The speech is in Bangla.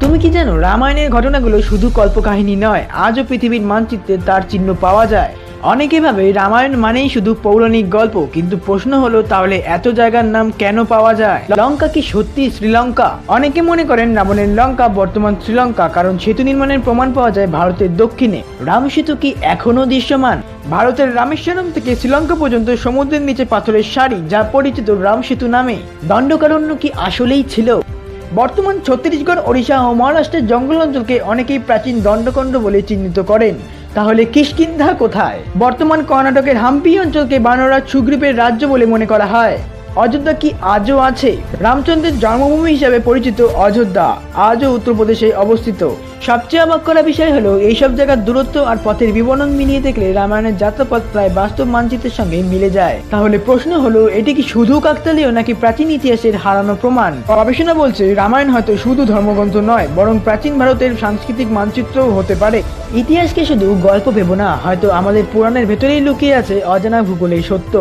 তুমি কি জানো, রামায়ণের ঘটনাগুলো শুধু কল্পকাহিনী নয়, আজও পৃথিবীর মানচিত্রে তার চিহ্ন পাওয়া যায়। অনেকে ভাবে রামায়ণ মানেই শুধু পৌরাণিক গল্প, কিন্তু প্রশ্ন হলো তাহলে এত জায়গার নাম কেন পাওয়া যায়? লঙ্কা কি সত্যি শ্রীলঙ্কা? অনেকে মনে করেন রাবণের লঙ্কা বর্তমান শ্রীলঙ্কা, কারণ সেতু নির্মাণের প্রমাণ পাওয়া যায় ভারতের দক্ষিণে। রাম সেতু কি এখনো দৃশ্যমান? ভারতের রামেশ্বরম থেকে শ্রীলঙ্কা পর্যন্ত সমুদ্রের নিচে পাথরের সারি, যা পরিচিত রাম সেতু নামে। দণ্ডকারণ্য কি আসলেই ছিল? বর্তমান ছত্তিশগড়, ওড়িশা ও মহারাষ্ট্রের জঙ্গল অঞ্চলকে অনেকেই প্রাচীন দণ্ডকারণ্য বলে চিহ্নিত করেন। তাহলে কিষ্কিন্ধা কোথায়? বর্তমান কর্ণাটকের হাম্পি অঞ্চলকে বানরাজ সুগ্রীবের রাজ্য বলে মনে করা হয়। অযোধ্যা কি আজও আছে? রামচন্দ্রের জন্মভূমি হিসাবে পরিচিত অযোধ্যা আজও উত্তরপ্রদেশে অবস্থিত। সবচেয়ে অবাক করা বিষয় হলো, এইসব জায়গার দূরত্ব আর পথের বিবরণ মিলিয়ে দেখলে রামায়ণের যাত্রাপথ প্রায় বাস্তব মানচিত্রের সঙ্গে মিলে যায়। তাহলে প্রশ্ন হলো, এটি কি শুধু কাকতালীয় নাকি প্রাচীন ইতিহাসের হারানো প্রমাণ? গবেষণা বলছে রামায়ণ হয়তো শুধু ধর্মগ্রন্থ নয়, বরং প্রাচীন ভারতের সাংস্কৃতিক মানচিত্রও হতে পারে। ইতিহাসকে শুধু গল্প ভেবো না, হয়তো আমাদের পুরাণের ভেতরেই লুকিয়ে আছে অজানা ভূগোলের সত্য।